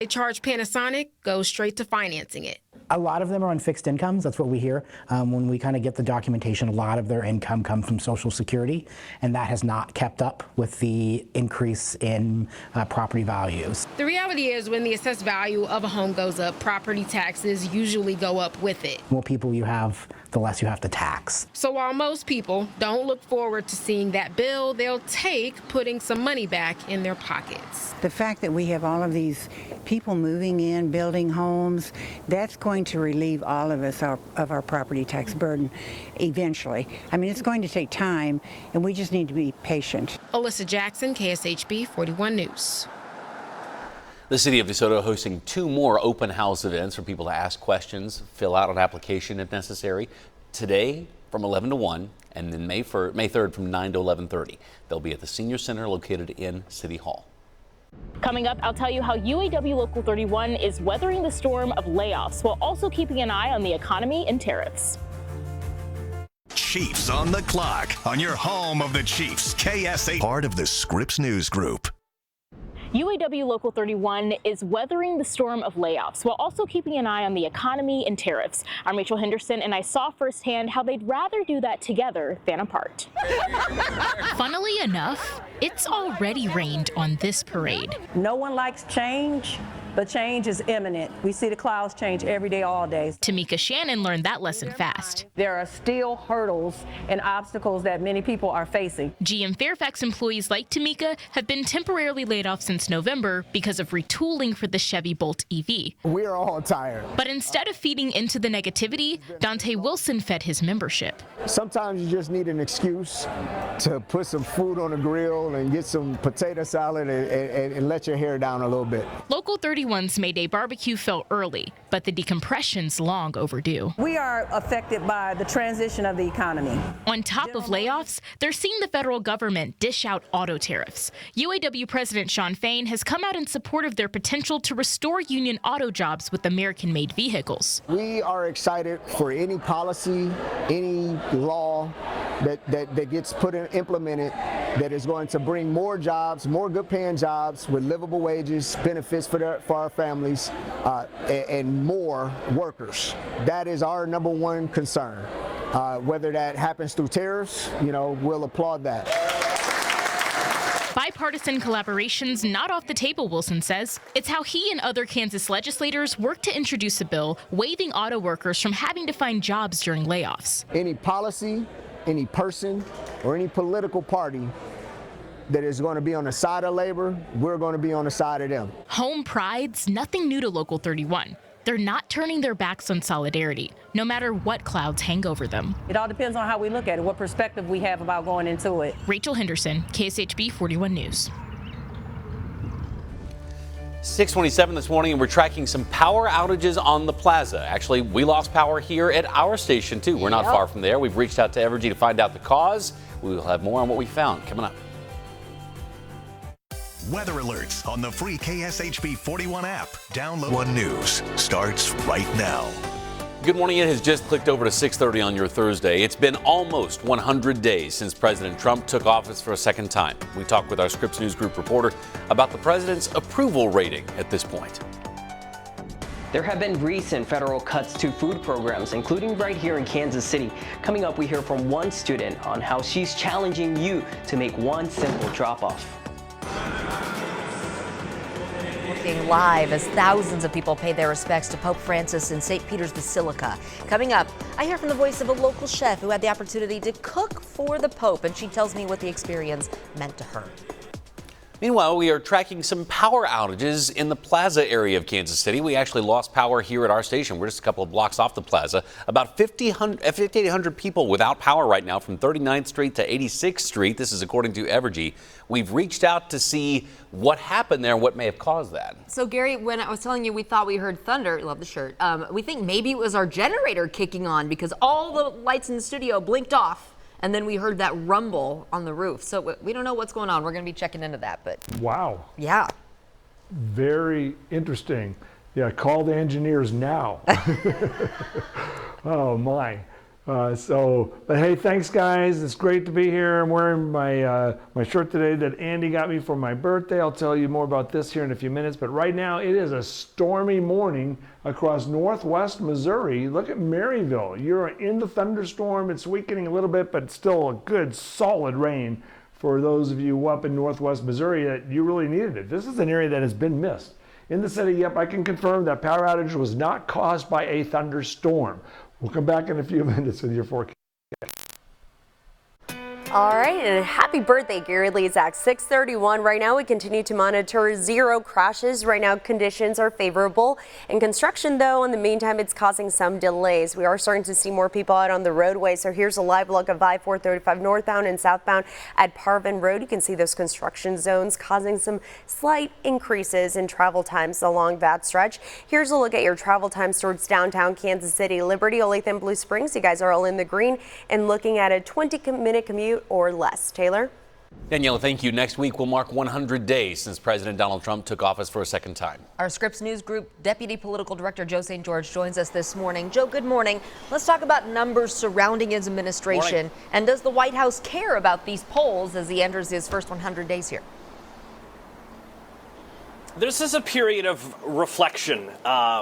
They charge Panasonic, goes straight to financing it. A lot of them are on fixed incomes. That's what we hear. When we kind of get the documentation, a lot of their income comes from Social Security, and that has not kept up with the increase in property values. The reality is when the assessed value of a home goes up, property taxes usually go up with it. The more people you have, the less you have to tax. So while most people don't look forward to seeing that bill, they'll take putting some money back in their pockets. The fact that we have all of these people moving in, building homes, that's going to relieve all of us of our property tax burden eventually. I mean, it's going to take time, and we just need to be patient. Alyssa Jackson, KSHB 41 News. The city of DeSoto hosting 2 more open house events for people to ask questions, fill out an application if necessary. Today from 11 to 1, and then May 3rd from 9 to 11:30. They'll be at the Senior Center located in City Hall. Coming up, I'll tell you how UAW Local 31 is weathering the storm of layoffs while also keeping an eye on the economy and tariffs. Chiefs on the clock on your home of the Chiefs, KSA, part of the Scripps News Group. UAW Local 31 is weathering the storm of layoffs while also keeping an eye on the economy and tariffs. I'm Rachel Henderson, and I saw firsthand how they'd rather do that together than apart. Funnily enough, it's already rained on this parade. No one likes change, but change is imminent. We see the clouds change every day, all day. Tamika Shannon learned that lesson fast. There are still hurdles and obstacles that many people are facing. GM Fairfax employees like Tamika have been temporarily laid off since November because of retooling for the Chevy Bolt EV. We're all tired. But instead of feeding into the negativity, Dante Wilson fed his membership. Sometimes you just need an excuse to put some food on the grill and get some potato salad and let your hair down a little bit. Local 31's May Day barbecue fell early, but the decompression's long overdue. We are affected by the transition of the economy. On top of layoffs, they're seeing the federal government dish out auto tariffs. UAW President Shawn Fain has come out in support of their potential to restore union auto jobs with American-made vehicles. We are excited for any policy, any law that gets implemented that is going to bring more jobs, more good-paying jobs with livable wages, benefits for our families, and more workers. That is our number one concern. Whether that happens through tariffs, we'll applaud that. Bipartisan collaboration's not off the table, Wilson says. It's how he and other Kansas legislators worked to introduce a bill waiving auto workers from having to find jobs during layoffs. Any policy, any person, or any political party that is going to be on the side of labor, we're going to be on the side of them. Home pride's nothing new to Local 31. They're not turning their backs on solidarity, no matter what clouds hang over them. It all depends on how we look at it, what perspective we have about going into it. Rachel Henderson, KSHB 41 News. 6:27 this morning, and we're tracking some power outages on the plaza. Actually, we lost power here at our station, too. We're not far from there. We've reached out to Evergy to find out the cause. We will have more on what we found coming up. Weather alerts on the free KSHB 41 app. Download. One News starts right now. Good morning. It has just clicked over to 6:30 on your Thursday. It's been almost 100 days since President Trump took office for a second time. We talked with our Scripps News Group reporter about the president's approval rating at this point. There have been recent federal cuts to food programs, including right here in Kansas City. Coming up, we hear from one student on how she's challenging you to make one simple drop-off. Looking live as thousands of people pay their respects to Pope Francis in St. Peter's Basilica. Coming up, I hear from the voice of a local chef who had the opportunity to cook for the Pope, and she tells me what the experience meant to her. Meanwhile, we are tracking some power outages in the plaza area of Kansas City. We actually lost power here at our station. We're just a couple of blocks off the plaza. About 5,800 people without power right now from 39th Street to 86th Street. This is according to Evergy. We've reached out to see what happened there and what may have caused that. So, Gary, when I was telling you we thought we heard thunder, love the shirt, we think maybe it was our generator kicking on because all the lights in the studio blinked off. And then we heard that rumble on the roof. So we don't know what's going on. We're going to be checking into that. But wow. Yeah. Very interesting. Yeah, call the engineers now. Oh, my. But hey, thanks guys. It's great to be here. I'm wearing my shirt today that Andy got me for my birthday. I'll tell you more about this here in a few minutes. But right now it is a stormy morning across northwest Missouri. Look at Maryville. You're in the thunderstorm. It's weakening a little bit, but still a good solid rain for those of you up in northwest Missouri that you really needed it. This is an area that has been missed. In the city, yep, I can confirm that power outage was not caused by a thunderstorm. We'll come back in a few minutes with your forecast. All right, and happy birthday, Gary Lee. It's at 6:31 right now. We continue to monitor 0 crashes. Right now, conditions are favorable. In construction, though, in the meantime, it's causing some delays. We are starting to see more people out on the roadway. So here's a live look of I-435 northbound and southbound at Parvin Road. You can see those construction zones causing some slight increases in travel times along that stretch. Here's a look at your travel times towards downtown Kansas City, Liberty, Olathe, and Blue Springs. You guys are all in the green and looking at a 20-minute commute or less. Taylor? Daniela, thank you. Next week will mark 100 days since President Donald Trump took office for a second time. Our Scripps News Group Deputy Political Director Joe St. George joins us this morning. Joe, good morning. Let's talk about numbers surrounding his administration. Morning. And does the White House care about these polls as he enters his first 100 days here? This is a period of reflection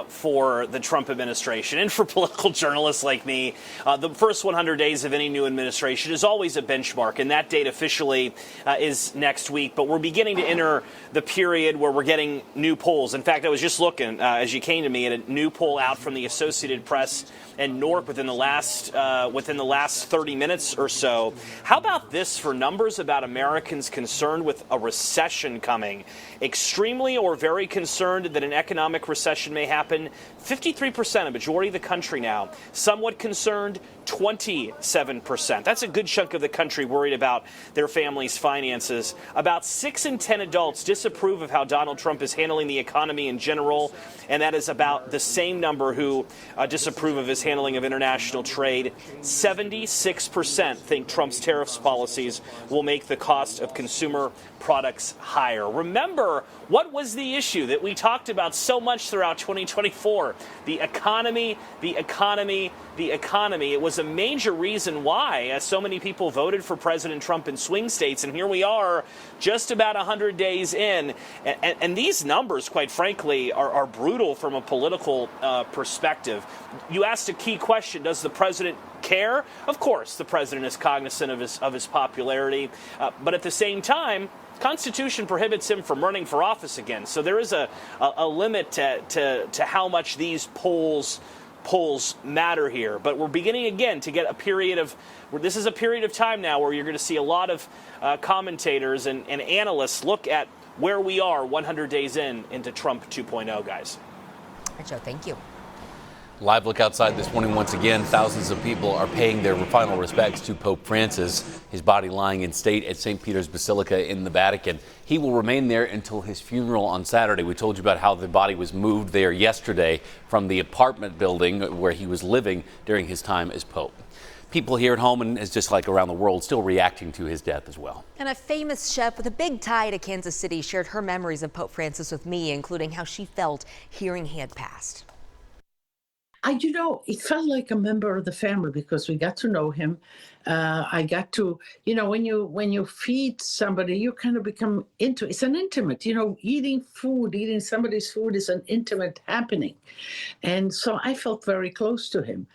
for the Trump administration and for political journalists like me. The first 100 days of any new administration is always a benchmark, and that date officially is next week. But we're beginning to enter the period where we're getting new polls. In fact, I was just looking, as you came to me, at a new poll out from the Associated Press and NORC within the last 30 minutes or so. How about this for numbers about Americans concerned with a recession coming? Extremely or very concerned that an economic recession may happen, 53%, a majority of the country now. Somewhat concerned, 27%. That's a good chunk of the country worried about their family's finances. About 6 in 10 adults disapprove of how Donald Trump is handling the economy in general, and that is about the same number who disapprove of his handling of international trade. 76% think Trump's tariffs policies will make the cost of consumer products higher. Remember, what was the issue that we talked about so much throughout 2024? The economy, the economy, the economy. It was a major reason why so many people voted for President Trump in swing states. And here we are just about 100 days in. And these numbers, quite frankly, are brutal from a political perspective. You asked a key question. Does the president care? Of course, the president is cognizant of his popularity. But at the same time, Constitution prohibits him from running for office again. So there is a limit to how much these polls matter here. But we're beginning again to get a period of, this is a period of time now where you're going to see a lot of commentators and analysts look at where we are 100 days into Trump 2.0, guys. All right, Joe, thank you. Live look outside this morning once again. Thousands of people are paying their final respects to Pope Francis, his body lying in state at St. Peter's Basilica in the Vatican. He will remain there until his funeral on Saturday. We told you about how the body was moved there yesterday from the apartment building where he was living during his time as Pope. People here at home and just like around the world still reacting to his death as well. And a famous chef with a big tie to Kansas City shared her memories of Pope Francis with me, including how she felt hearing he had passed. It felt like a member of the family because we got to know him. I got to, when you feed somebody, you kind of become it's an intimate, eating somebody's food is an intimate happening. And so I felt very close to him.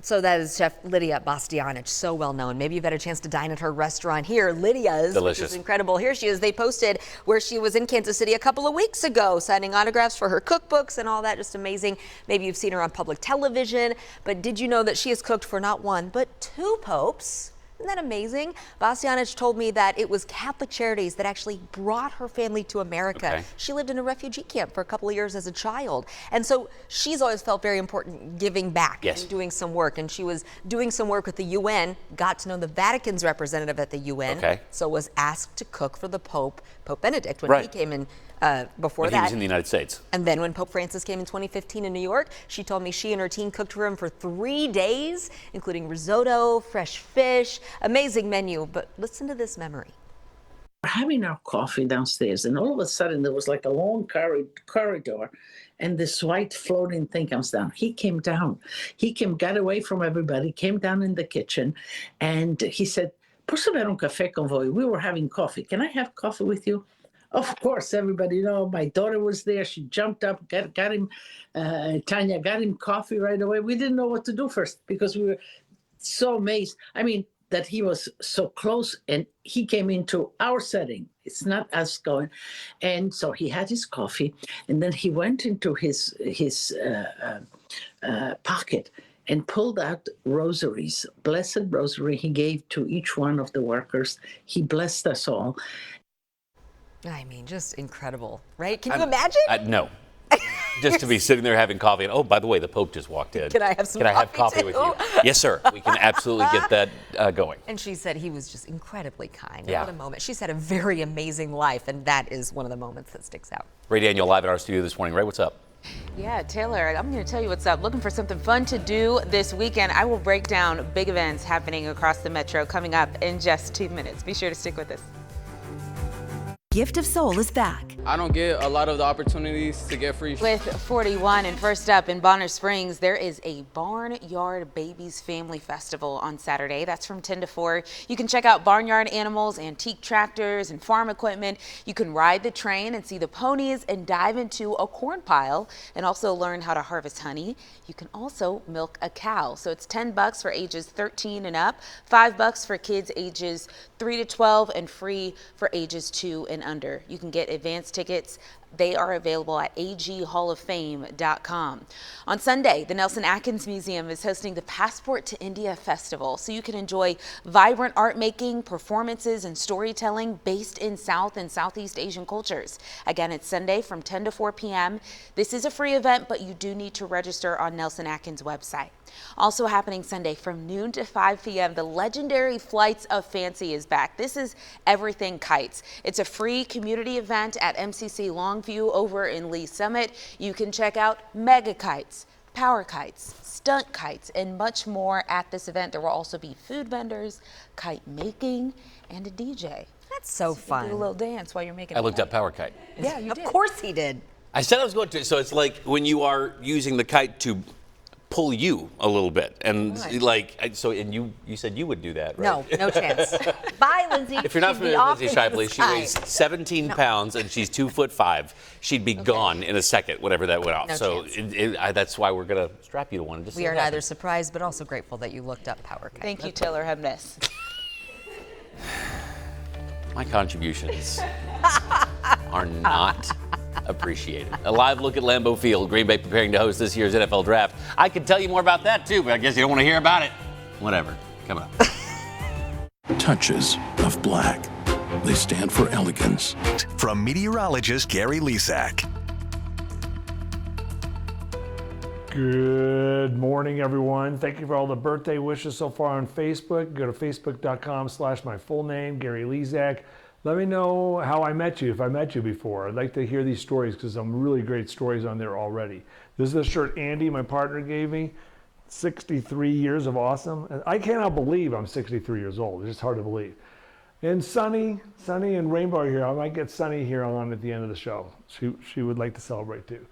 So that is Chef Lydia Bastianich, so well known. Maybe you've had a chance to dine at her restaurant here, Lydia's. Delicious. Which is incredible. Here she is. They posted where she was in Kansas City a couple of weeks ago, signing autographs for her cookbooks and all that. Just amazing. Maybe you've seen her on public television, but did you know that she has cooked for not one, but 2 popes? Isn't that amazing? Bastianich told me that it was Catholic Charities that actually brought her family to America. Okay. She lived in a refugee camp for a couple of years as a child. And so she's always felt very important giving back and doing some work. And she was doing some work with the UN, got to know the Vatican's representative at the UN. Okay. So was asked to cook for the Pope, Pope Benedict, when he came in before when that. he was in the United States. And then when Pope Francis came in 2015 in New York, she told me she and her team cooked for him for 3 days, including risotto, fresh fish, amazing menu. But listen to this memory. Having our coffee downstairs, and all of a sudden there was like a long corridor, and this white floating thing comes down. He came down. Got away from everybody, came down in the kitchen, and he said, "Posso beber café con voi?" We were having coffee. "Can I have coffee with you?" Of course, everybody, my daughter was there. She jumped up, got him, Tanya got him coffee right away. We didn't know what to do first because we were so amazed. I mean, that he was so close and he came into our setting. It's not us going. And so he had his coffee and then he went into his pocket and pulled out rosaries, blessed rosary he gave to each one of the workers. He blessed us all. I mean, just incredible, right? Can you imagine? No. Just to be sitting there having coffee. And, oh, by the way, the Pope just walked in. Can I have some Can I have coffee coffee with too? you? Yes, sir. We can absolutely get that going. And she said he was just incredibly kind. Yeah. What a moment. She's had a very amazing life, and that is one of the moments that sticks out. Ray Daniel live in our studio this morning. Ray, what's up? Yeah, Taylor, I'm going to tell you what's up. Looking for something fun to do this weekend? I will break down big events happening across the metro coming up in just 2 minutes. Be sure to stick with us. Gift of Soul is back. I don't get a lot of the opportunities to get free. With 41 and first up in Bonner Springs, there is a Barnyard Babies Family Festival on Saturday. That's from 10 to 4. You can check out barnyard animals, antique tractors, and farm equipment. You can ride the train and see the ponies and dive into a corn pile and also learn how to harvest honey. You can also milk a cow. So it's $10 for ages 13 and up, $5 for kids ages 3 to 12, and free for ages 2 and under. You can get advance tickets. They are available at aghalloffame.com. On Sunday, the Nelson Atkins Museum is hosting the Passport to India Festival, so you can enjoy vibrant art making, performances, and storytelling based in South and Southeast Asian cultures. Again, it's Sunday from 10 to 4 p.m. This is a free event, but you do need to register on Nelson Atkins' website. Also happening Sunday from noon to 5 p.m., the legendary Flights of Fancy is back. This is Everything Kites. It's a free community event at MCC Longview over in Lee Summit. You can check out mega kites, power kites, stunt kites, and much more at this event. There will also be food vendors, kite making, and a DJ. That's so fun. Do a little dance while you're making I a looked kite. up power kite. Yeah, you did. Of course he did. I said I was going to. So it's like when you are using the kite to pull you a little bit, and and you said you would do that, right? No chance. Bye, Lindsay. If you're not familiar with Lindsay Shipley, she weighs 17 No. pounds and she's 2'5". She'd be gone in a second whenever that went off. No so chance. that's why we're gonna strap you to one. And just We see are what neither happens. surprised but also grateful that you looked up power kite. Thank you, Taylor Hemness. My contributions are not appreciated. A live look at Lambeau Field. Green Bay preparing to host this year's NFL Draft. I could tell you more about that too, but I guess you don't want to hear about it. Whatever. Coming up. Touches of black. They stand for elegance. From meteorologist Gary Lesak. Good morning, everyone. Thank you for all the birthday wishes so far on Facebook. Go to facebook.com/my full name, Gary Lesak. Let me know how I met you, if I met you before. I'd like to hear these stories because some really great stories on there already. This is a shirt Andy, my partner, gave me. 63 years of awesome. And I cannot believe I'm 63 years old. It's just hard to believe. And Sunny and Rainbow are here. I might get Sunny here on at the end of the show. She would like to celebrate too.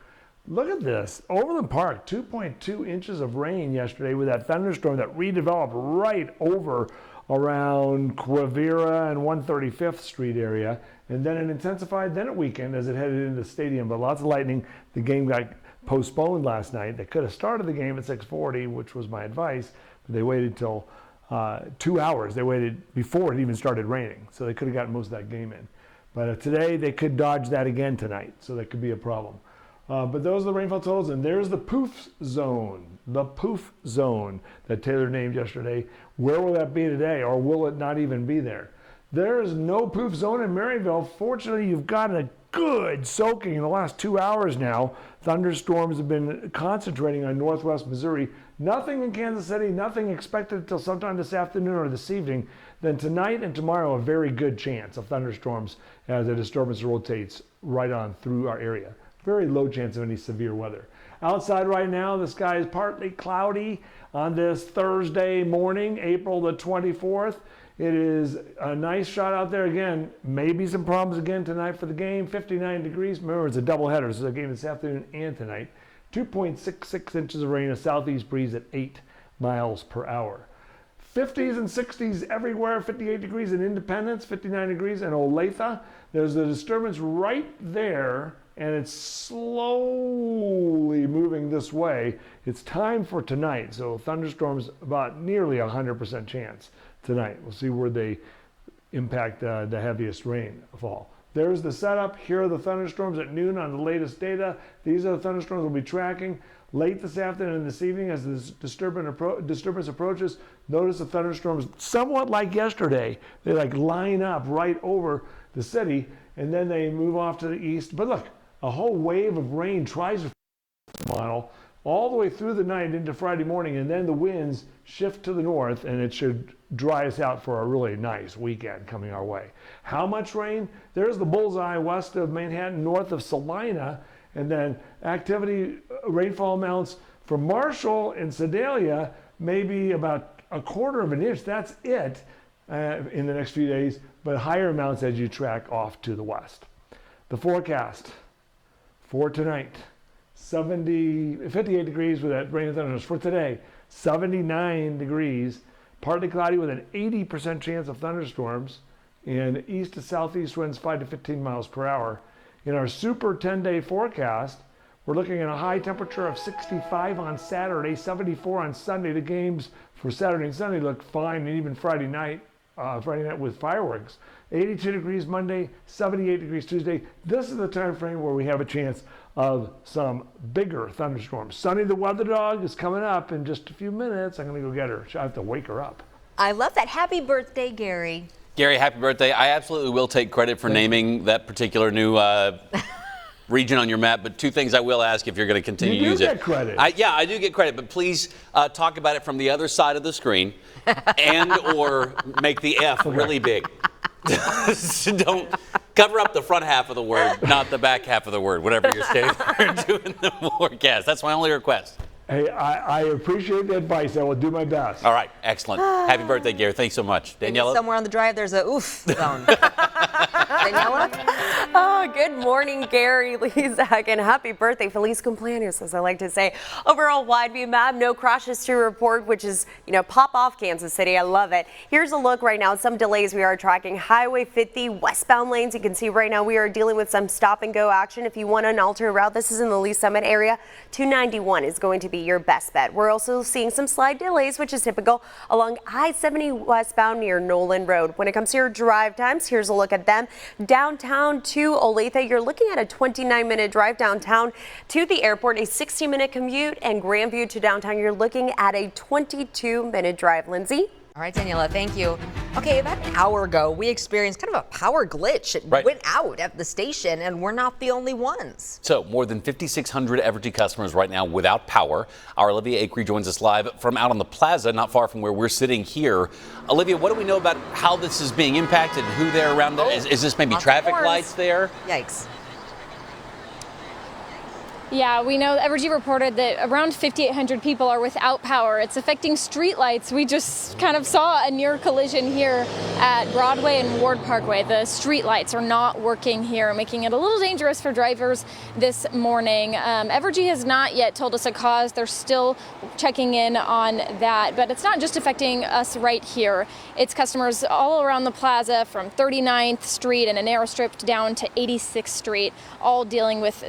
Look at this. Overland Park, 2.2 inches of rain yesterday with that thunderstorm that redeveloped right over around Quivira and 135th Street area. And then it intensified, then it weakened as it headed into the stadium. But lots of lightning. The game got postponed last night. They could have started the game at 6:40, which was my advice, but they waited till 2 hours. They waited before it even started raining. So they could have gotten most of that game in. But today they could dodge that again tonight. So that could be a problem. But those are the rainfall totals, and there's the poof zone that Taylor named yesterday. Where will that be today, or will it not even be there? There is no poof zone in Maryville. Fortunately, you've gotten a good soaking in the last 2 hours now. Thunderstorms have been concentrating on northwest Missouri. Nothing in Kansas City, nothing expected until sometime this afternoon or this evening. Then tonight and tomorrow, a very good chance of thunderstorms as the disturbance rotates right on through our area. Very low chance of any severe weather. Outside right now, the sky is partly cloudy on this Thursday morning, April the 24th. It is a nice shot out there again. Maybe some problems again tonight for the game. 59 degrees. Remember, it's a doubleheader, so the game this afternoon and tonight. 2.66 inches of rain, a southeast breeze at 8 miles per hour. 50s and 60s everywhere. 58 degrees in Independence, 59 degrees in Olathe. There's a disturbance right there, and it's slowly moving this way. It's time for tonight, so thunderstorms about nearly 100% chance tonight. We'll see where they impact the heaviest rainfall. There's the setup. Here are the thunderstorms at noon on the latest data. These are the thunderstorms we'll be tracking late this afternoon and this evening as the disturbance approaches. Notice the thunderstorms, somewhat like yesterday, they like line up right over the city and then they move off to the east. But look, a whole wave of rain tries to model all the way through the night into Friday morning, and then the winds shift to the north, and it should dry us out for a really nice weekend coming our way. How much rain? There's the bullseye west of Manhattan, north of Salina, and then activity rainfall amounts for Marshall and Sedalia, maybe about 1/4 of an inch. That's it in the next few days, but higher amounts as you track off to the west. The forecast for tonight. 58 degrees with that rain and thunderstorms. For today, 79 degrees, partly cloudy with an 80% chance of thunderstorms, and east to southeast winds 5 to 15 miles per hour. In our super 10-day forecast, we're looking at a high temperature of 65 on Saturday, 74 on Sunday. The games for Saturday and Sunday look fine, and even Friday night with fireworks. 82 degrees Monday, 78 degrees Tuesday. This is the time frame where we have a chance of some bigger thunderstorms. Sunny the weather dog is coming up in just a few minutes. I'm going to go get her. I have to wake her up. I love that. Happy birthday, Gary. Gary, happy birthday. I absolutely will take credit for naming that particular new region on your map, but two things I will ask if you're going to continue to use it. You do get credit. Yeah, I do get credit, but please talk about it from the other side of the screen and or make the F really big. Don't cover up the front half of the word, not the back half of the word, whatever you're standing there doing the forecast. That's my only request. Hey, I appreciate the advice. I will do my best. All right, excellent. Happy birthday, Gary. Thanks so much. Daniela? Somewhere on the drive, there's a oof zone. Daniela? Oh, good morning, Gary, Lizak, and happy birthday, Feliz cumpleaños, as I like to say. Overall wide view map, no crashes to report, which is, pop off Kansas City. I love it. Here's a look right now. Some delays we are tracking. Highway 50 westbound lanes. You can see right now we are dealing with some stop and go action. If you want an alternate route, this is in the Lee Summit area. 291 is going to be your best bet. We're also seeing some slight delays, which is typical along I-70 westbound near Nolan Road. When it comes to your drive times, here's a look at them. Downtown to Olathe, you're looking at a 29-minute drive downtown to the airport, a 60-minute commute, and Grandview to downtown, you're looking at a 22-minute drive. Lindsay? All right, Daniela, thank you. Okay, about an hour ago, we experienced kind of a power glitch. It went out at the station, and we're not the only ones. So, more than 5,600 Evergy customers right now without power. Our Olivia Acree joins us live from out on the plaza, not far from where we're sitting here. Olivia, what do we know about how this is being impacted and who they're around there? Is this maybe traffic lights there? Yikes. Yeah, we know Evergy reported that around 5,800 people are without power. It's affecting streetlights. We just kind of saw a near collision here at Broadway and Ward Parkway. The streetlights are not working here, making it a little dangerous for drivers this morning. Evergy has not yet told us a cause. They're still checking in on that, but it's not just affecting us right here. It's customers all around the plaza from 39th Street and a narrow strip down to 86th Street, all dealing with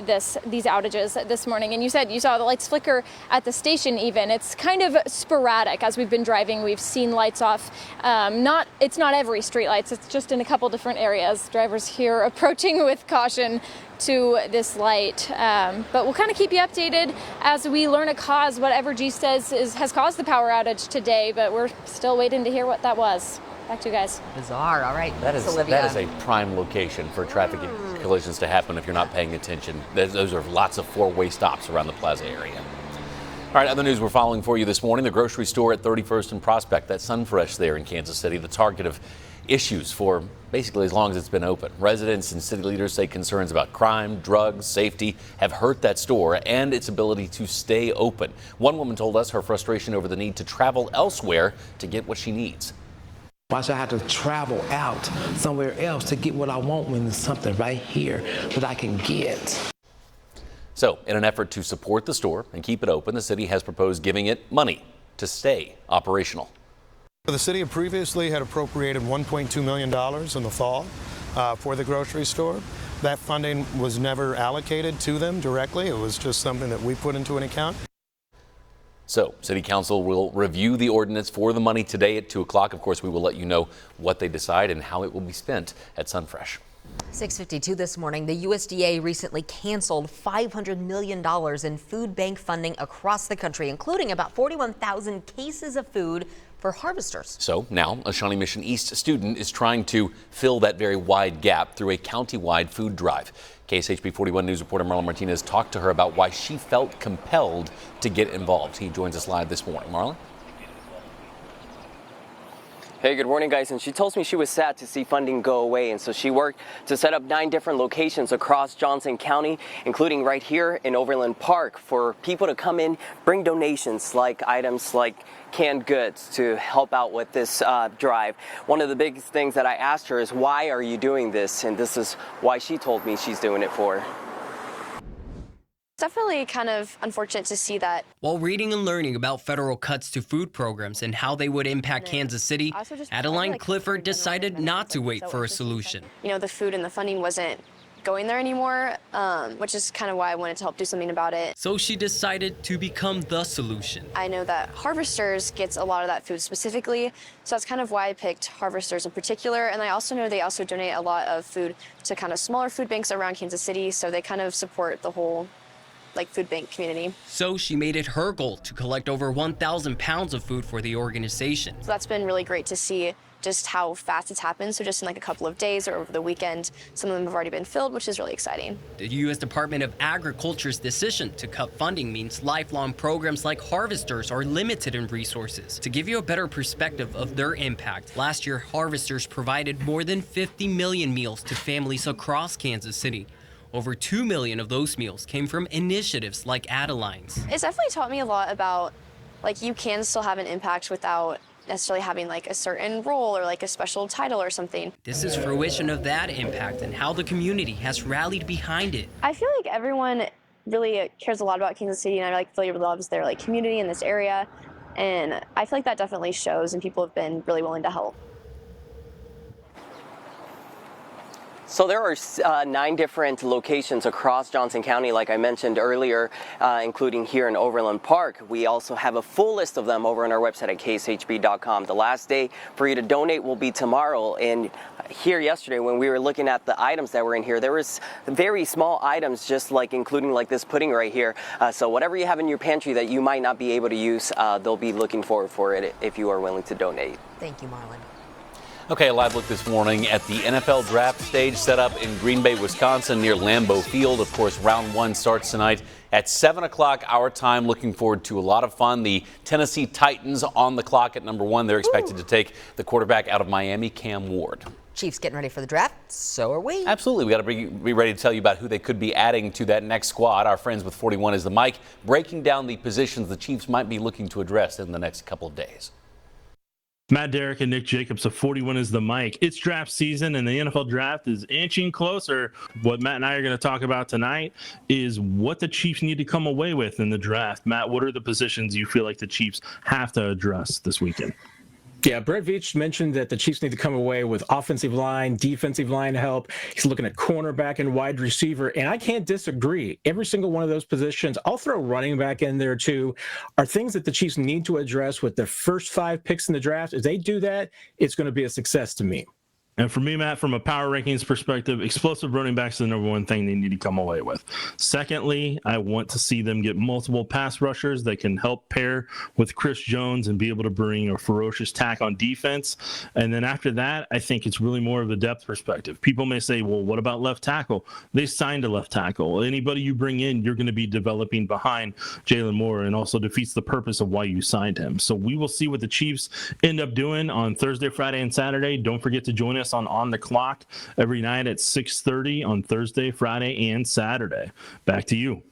these outages this morning. And you said you saw the lights flicker at the station even. It's kind of sporadic. As we've been driving, we've seen lights off. It's not every street lights. It's just in a couple different areas. Drivers here approaching with caution to this light. But we'll kind of keep you updated as we learn a cause. What Evergy says has caused the power outage today, but we're still waiting to hear what that was. Back to you guys. Bizarre. All right. That is a prime location for traffic collisions to happen if you're not paying attention. Those are lots of four-way stops around the plaza area. All right, other news we're following for you this morning. The grocery store at 31st and Prospect, that Sunfresh there in Kansas City, the target of issues for basically as long as it's been open. Residents and city leaders say concerns about crime, drugs, safety have hurt that store and its ability to stay open. One woman told us her frustration over the need to travel elsewhere to get what she needs. Why should I have to travel out somewhere else to get what I want when there's something right here that I can get? So, in an effort to support the store and keep it open, the city has proposed giving it money to stay operational. The city previously had appropriated $1.2 million in the fall for the grocery store. That funding was never allocated to them directly. It was just something that we put into an account. So, City Council will review the ordinance for the money today at 2 o'clock. Of course, we will let you know what they decide and how it will be spent at Sunfresh. 6:52 this morning, the USDA recently canceled $500 million in food bank funding across the country, including about 41,000 cases of food for harvesters. So now a Shawnee Mission East student is trying to fill that very wide gap through a county-wide food drive. KSHB 41 News reporter Marlon Martinez talked to her about why she felt compelled to get involved. He joins us live this morning. Marlon? Hey, good morning, guys. And she tells me she was sad to see funding go away, and so she worked to set up 9 different locations across Johnson County, including right here in Overland Park, for people to come in, bring donations like items like canned goods to help out with this drive. One of the biggest things that I asked her is, why are you doing this? And this is why she told me she's doing it for. Definitely kind of unfortunate to see that. While reading and learning about federal cuts to food programs and how they would impact Kansas City, Adeline Clifford decided not to wait for a solution. You know, the food and the funding wasn't going there anymore, which is kind of why I wanted to help do something about it. So she decided to become the solution. I know that Harvesters gets a lot of that food specifically, so that's kind of why I picked Harvesters in particular. And I also know they also donate a lot of food to kind of smaller food banks around Kansas City, so they kind of support the whole food bank community. So she made it her goal to collect over 1,000 pounds of food for the organization. So that's been really great to see just how fast it's happened. So just in a couple of days or over the weekend, some of them have already been filled, which is really exciting. The U.S. Department of Agriculture's decision to cut funding means lifelong programs like Harvesters are limited in resources. To give you a better perspective of their impact, last year Harvesters provided more than 50 million meals to families across Kansas City. Over 2 million of those meals came from initiatives like Adeline's. It's definitely taught me a lot about, you can still have an impact without necessarily having a certain role or a special title or something. This is fruition of that impact and how the community has rallied behind it. I feel like everyone really cares a lot about Kansas City, and I really loves their community in this area, and I feel like that definitely shows, and people have been really willing to help. So there are 9 different locations across Johnson County, like I mentioned earlier, including here in Overland Park. We also have a full list of them over on our website at kshb.com. The last day for you to donate will be tomorrow. And here yesterday, when we were looking at the items that were in here, there was very small items, just including this pudding right here. So whatever you have in your pantry that you might not be able to use, they'll be looking for it if you are willing to donate. Thank you, Marlon. Okay, a live look this morning at the NFL draft stage set up in Green Bay, Wisconsin near Lambeau Field. Of course, round 1 starts tonight at 7 o'clock our time. Looking forward to a lot of fun. The Tennessee Titans on the clock at number 1. They're expected to take the quarterback out of Miami, Cam Ward. Chiefs getting ready for the draft. So are we. Absolutely. We got to be ready to tell you about who they could be adding to that next squad. Our friends with 41 is the mic, breaking down the positions the Chiefs might be looking to address in the next couple of days. Matt Derrick and Nick Jacobs of 41 is the mic. It's draft season, and the NFL draft is inching closer. What Matt and I are going to talk about tonight is what the Chiefs need to come away with in the draft. Matt, what are the positions you feel like the Chiefs have to address this weekend? Yeah, Brett Veach mentioned that the Chiefs need to come away with offensive line, defensive line help. He's looking at cornerback and wide receiver, and I can't disagree. Every single one of those positions, I'll throw running back in there too, are things that the Chiefs need to address with the first 5 picks in the draft. If they do that, it's going to be a success to me. And for me, Matt, from a power rankings perspective, explosive running backs is the number 1 thing they need to come away with. Secondly, I want to see them get multiple pass rushers that can help pair with Chris Jones and be able to bring a ferocious tack on defense. And then after that, I think it's really more of a depth perspective. People may say, well, what about left tackle? They signed a left tackle. Anybody you bring in, you're going to be developing behind Jalen Moore, and also defeats the purpose of why you signed him. So we will see what the Chiefs end up doing on Thursday, Friday, and Saturday. Don't forget to join us on the Clock every night at 6:30 on Thursday, Friday, and Saturday. Back to you.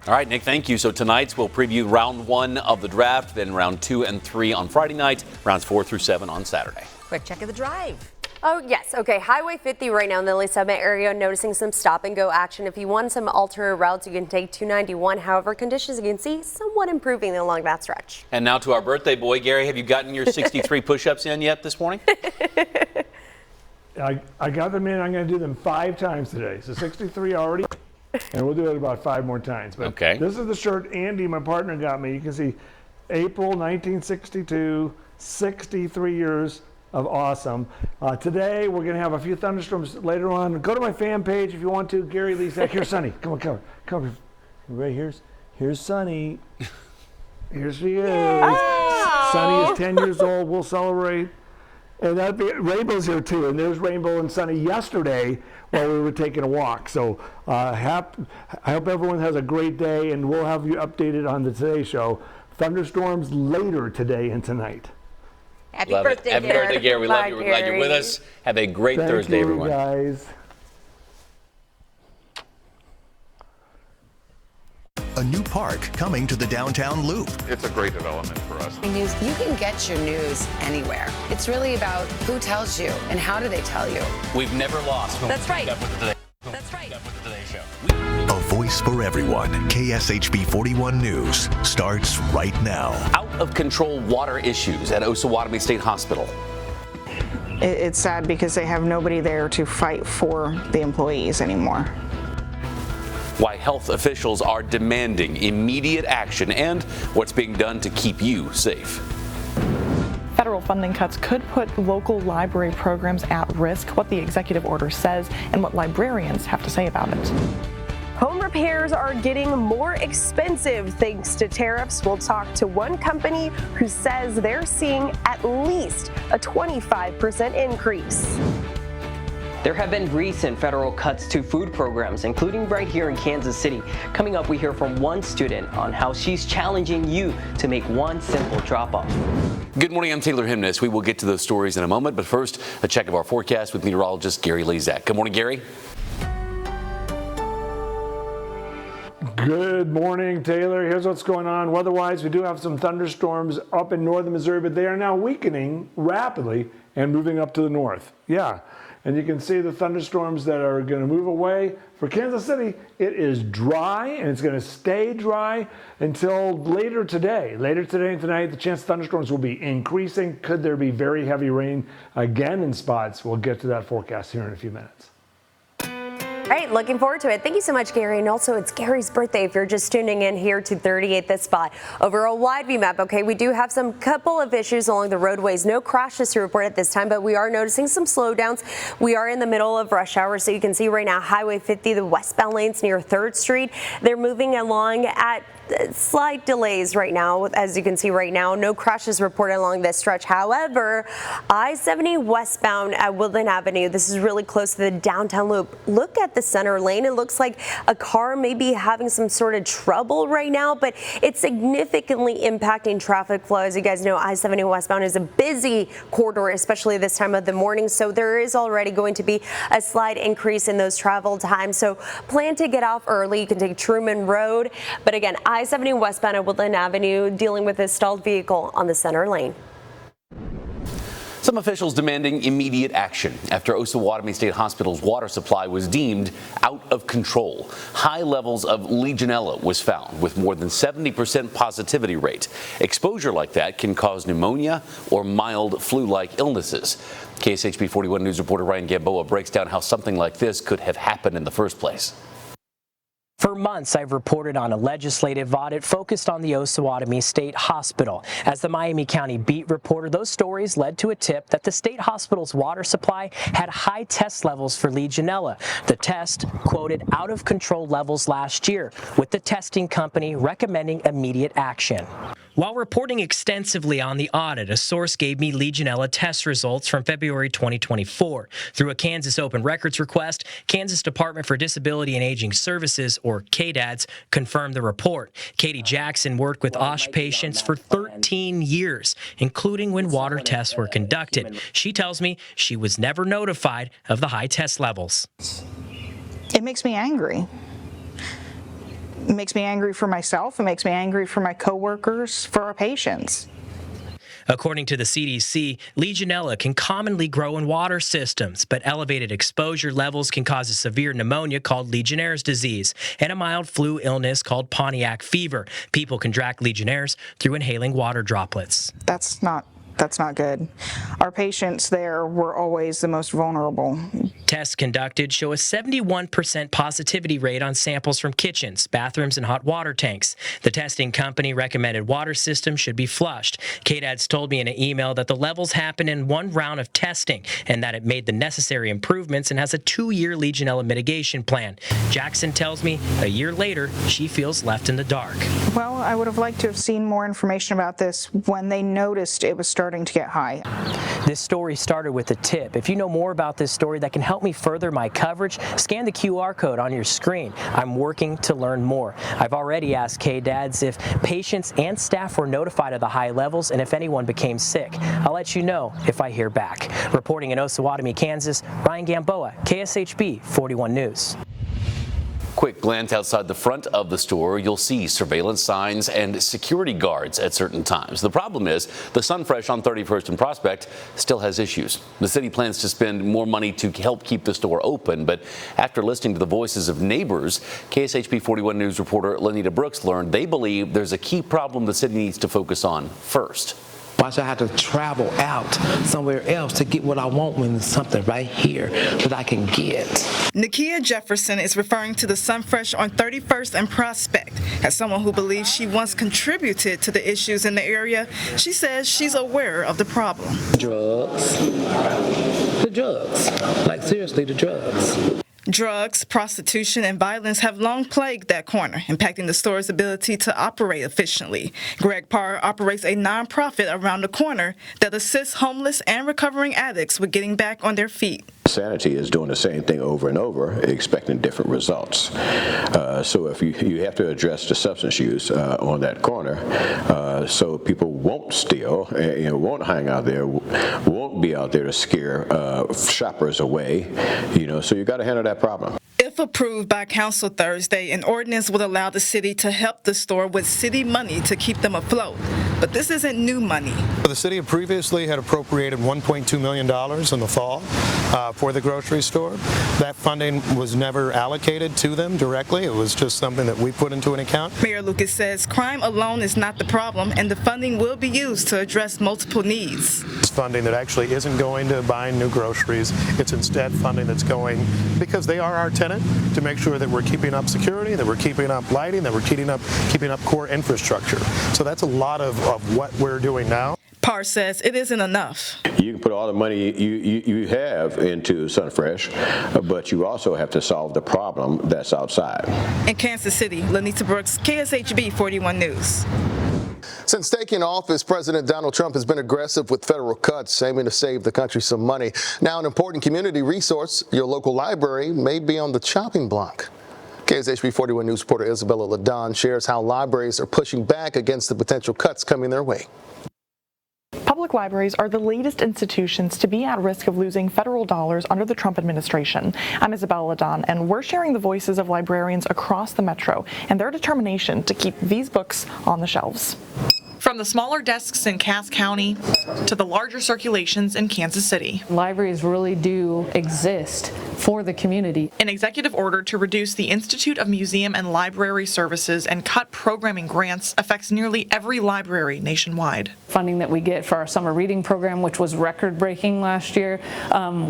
All right, Nick, thank you. So tonight we'll preview round 1 of the draft, then round 2 and 3 on Friday night, rounds 4 through 7 on Saturday. Quick check of the drive. Oh, yes. Okay. Highway 50 right now in the LA Summit area, noticing some stop and go action. If you want some alternate routes, you can take 291. However, conditions, you can see, somewhat improving along that stretch. And now to our birthday boy, Gary. Have you gotten your 63 push-ups in yet this morning? I got them in. I'm going to do them 5 times today. So 63 already, and we'll do it about 5 more times. But okay. This is the shirt Andy, my partner, got me. You can see April 1962, 63 years of awesome. Today we're going to have a few thunderstorms later on. Go to my fan page if you want to. Gary Lee Zach. Here's Sunny. Come on. Everybody, here's Sunny. Here she is. Oh! Sunny is 10 years old. We'll celebrate. And Rainbow's here too. And there's Rainbow and Sunny yesterday while we were taking a walk. So I hope everyone has a great day, and we'll have you updated on the Today Show. Thunderstorms later today and tonight. Happy birthday, Happy birthday, Gary. We love you. We're glad you're with us. Have a great Thursday, everyone. Guys. A new park coming to the downtown loop. It's a great development for us. News, you can get your news anywhere. It's really about who tells you and how do they tell you. We've never lost. That's right. That's right. With the Today Show. A voice for everyone. KSHB 41 News starts right now. Out of control water issues at Osawatomie State Hospital. It's sad because they have nobody there to fight for the employees anymore. Why health officials are demanding immediate action and what's being done to keep you safe. Federal funding cuts could put local library programs at risk, what the executive order says and what librarians have to say about it. Home repairs are getting more expensive thanks to tariffs. We'll talk to one company who says they're seeing at least a 25% increase. There have been recent federal cuts to food programs, including right here in Kansas City. Coming up, we hear from one student on how she's challenging you to make one simple drop-off. Good morning, I'm Taylor Himness. We will get to those stories in a moment, but first, a check of our forecast with meteorologist Gary Lezak. Good morning, Gary. Good morning, Taylor. Here's what's going on. Weather-wise, we do have some thunderstorms up in northern Missouri, but they are now weakening rapidly and moving up to the north. Yeah. And you can see the thunderstorms that are going to move away. For Kansas City, it is dry, and it's going to stay dry until later today. Later today and tonight, the chance of thunderstorms will be increasing. Could there be very heavy rain again in spots? We'll get to that forecast here in a few minutes. All right, looking forward to it. Thank you so much, Gary. And also, it's Gary's birthday if you're just tuning in here to 38 this spot. Over a wide view map, okay, we do have some couple of issues along the roadways. No crashes to report at this time, but we are noticing some slowdowns. We are in the middle of rush hour, so you can see right now Highway 50, the westbound lanes near 3rd Street. They're moving along at slight delays right now, as you can see right now. No crashes reported along this stretch. However, I-70 westbound at Woodland Avenue, this is really close to the downtown loop. Look at the center lane. It looks like a car may be having some sort of trouble right now, but it's significantly impacting traffic flow. As you guys know, I-70 westbound is a busy corridor, especially this time of the morning, so there is already going to be a slight increase in those travel times. So plan to get off early. You can take Truman Road, but again, I-70 westbound at Woodland Avenue dealing with a stalled vehicle on the center lane. Some officials demanding immediate action after Osawatomie State Hospital's water supply was deemed out of control. High levels of Legionella was found with more than 70% positivity rate. Exposure like that can cause pneumonia or mild flu-like illnesses. KSHB 41 News reporter Ryan Gamboa breaks down how something like this could have happened in the first place. For months, I've reported on a legislative audit focused on the Osawatomie State Hospital. As the Miami County beat reporter, those stories led to a tip that the state hospital's water supply had high test levels for Legionella. The test quoted out of control levels last year, with the testing company recommending immediate action. While reporting extensively on the audit, a source gave me Legionella test results from February 2024. Through a Kansas Open Records request, Kansas Department for Disability and Aging Services, or KDADS, confirmed the report. Katie Jackson worked with OSH patients for 13 years, including when water tests were conducted. She tells me she was never notified of the high test levels. It makes me angry. It makes me angry for myself. It makes me angry for my coworkers, for our patients. According to the CDC, Legionella can commonly grow in water systems, but elevated exposure levels can cause a severe pneumonia called Legionnaire's disease and a mild flu illness called Pontiac fever. People contract Legionnaire's through inhaling water droplets. That's not good. Our patients there were always the most vulnerable. Tests conducted show a 71% positivity rate on samples from kitchens, bathrooms, and hot water tanks. The testing company recommended water systems should be flushed. KDAD's told me in an email that the levels happened in one round of testing and that it made the necessary improvements and has a 2-year Legionella mitigation plan. Jackson tells me a year later, she feels left in the dark. Well, I would have liked to have seen more information about this when they noticed it was starting to get high. This story started with a tip. If you know more about this story that can help me further my coverage, scan the QR code on your screen. I'm working to learn more. I've already asked KDADs if patients and staff were notified of the high levels and if anyone became sick. I'll let you know if I hear back. Reporting in Osawatomie, Kansas, Ryan Gamboa, KSHB 41 News. Quick glance outside the front of the store, you'll see surveillance signs and security guards at certain times. The problem is the Sunfresh on 31st and Prospect still has issues. The city plans to spend more money to help keep the store open, but after listening to the voices of neighbors, KSHB 41 News reporter Lenita Brooks learned they believe there's a key problem the city needs to focus on first. Why should I have to travel out somewhere else to get what I want when there's something right here that I can get? Nakia Jefferson is referring to the Sunfresh on 31st and Prospect. As someone who believes she once contributed to the issues in the area, she says she's aware of the problem. The drugs. Like seriously, the drugs. Drugs, prostitution, and violence have long plagued that corner, impacting the store's ability to operate efficiently. Greg Parr operates a nonprofit around the corner that assists homeless and recovering addicts with getting back on their feet. Sanity is doing the same thing over and over, expecting different results. So if you have to address the substance use on that corner, so people won't steal, won't hang out there, won't be out there to scare shoppers away. So you got to handle that problem. If approved by council Thursday, an ordinance would allow the city to help the store with city money to keep them afloat. But this isn't new money. The city previously had appropriated $1.2 million in the fall for the grocery store. That funding was never allocated to them directly. It was just something that we put into an account. Mayor Lucas says crime alone is not the problem, and the funding will be used to address multiple needs. It's funding that actually isn't going to buying new groceries. It's instead funding that's going, because they are our tenant, to make sure that we're keeping up security, that we're keeping up lighting, that we're keeping up core infrastructure. So that's a lot of what we're doing now. Parr says it isn't enough. You can put all the money you have into Sunfresh, but you also have to solve the problem that's outside. In Kansas City, Lenita Brooks, KSHB 41 News. Since taking office, President Donald Trump has been aggressive with federal cuts, aiming to save the country some money. Now, an important community resource, your local library, may be on the chopping block. KSHB 41 News reporter Isabella LaDon shares how libraries are pushing back against the potential cuts coming their way. Public libraries are the latest institutions to be at risk of losing federal dollars under the Trump administration. I'm Isabella LaDon, and we're sharing the voices of librarians across the metro and their determination to keep these books on the shelves. From the smaller desks in Cass County to the larger circulations in Kansas City. Libraries really do exist for the community. An executive order to reduce the Institute of Museum and Library Services and cut programming grants affects nearly every library nationwide. Funding that we get for our summer reading program, which was record-breaking last year,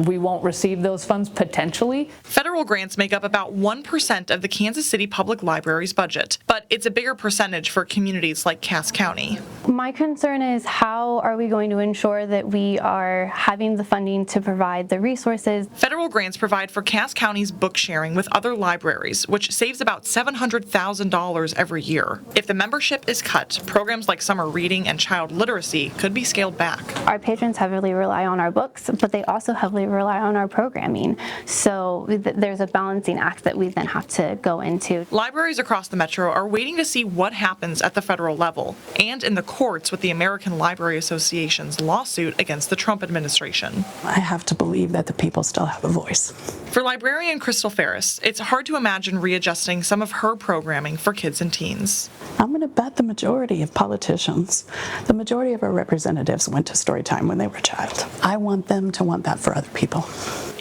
we won't receive those funds potentially. Federal grants make up about 1% of the Kansas City Public Library's budget, but it's a bigger percentage for communities like Cass County. My concern is how are we going to ensure that we are having the funding to provide the resources. Federal grants provide for Cass County's book sharing with other libraries, which saves about $700,000 every year. If the membership is cut, programs like summer reading and child literacy could be scaled back. Our patrons heavily rely on our books, but they also heavily rely on our programming. So there's a balancing act that we then have to go into. Libraries across the metro are waiting to see what happens at the federal level and in in the courts with the American Library Association's lawsuit against the Trump administration. I have to believe that the people still have a voice. For librarian Crystal Ferris, it's hard to imagine readjusting some of her programming for kids and teens. I'm going to bet the majority of politicians, the majority of our representatives went to Storytime when they were a child. I want them to want that for other people.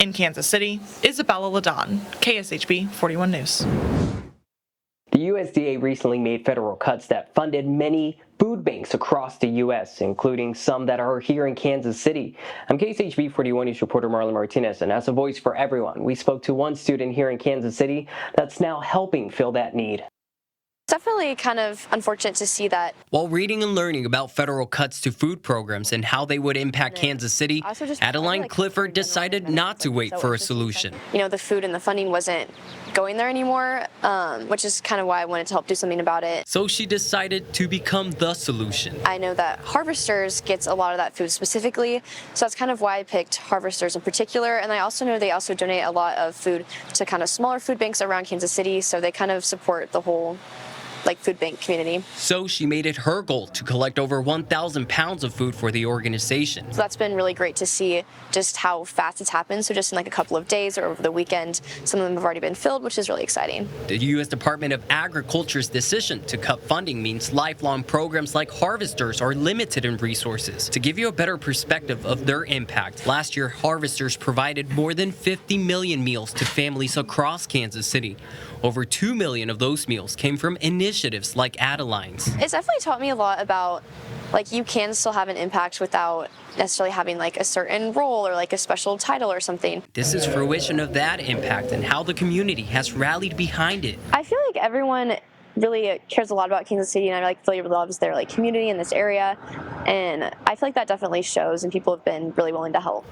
In Kansas City, Isabella Ladon, KSHB 41 News. The USDA recently made federal cuts that funded many food banks across the U.S., including some that are here in Kansas City. I'm KSHB 41 News reporter Marlon Martinez, and as a voice for everyone, we spoke to one student here in Kansas City that's now helping fill that need. Definitely kind of unfortunate to see that. While reading and learning about federal cuts to food programs and how they would impact Kansas City, Adeline Clifford decided not to wait for a solution. You know, the food and the funding wasn't going there anymore, which is kind of why I wanted to help do something about it. So she decided to become the solution. I know that Harvesters gets a lot of that food specifically, so that's kind of why I picked Harvesters in particular. And I also know they also donate a lot of food to kind of smaller food banks around Kansas City, so they kind of support the whole food bank community. So she made it her goal to collect over 1,000 pounds of food for the organization. So that's been really great to see just how fast it's happened. So just in a couple of days or over the weekend, some of them have already been filled, which is really exciting. The U.S. Department of Agriculture's decision to cut funding means lifelong programs like Harvesters are limited in resources. To give you a better perspective of their impact, last year Harvesters provided more than 50 million meals to families across Kansas City. Over 2 million of those meals came from initiatives like Adeline's. It's definitely taught me a lot about you can still have an impact without necessarily having a certain role or a special title or something. This is fruition of that impact and how the community has rallied behind it. I feel like everyone really cares a lot about Kansas City, and I really loves their community in this area, and I feel like that definitely shows, and people have been really willing to help.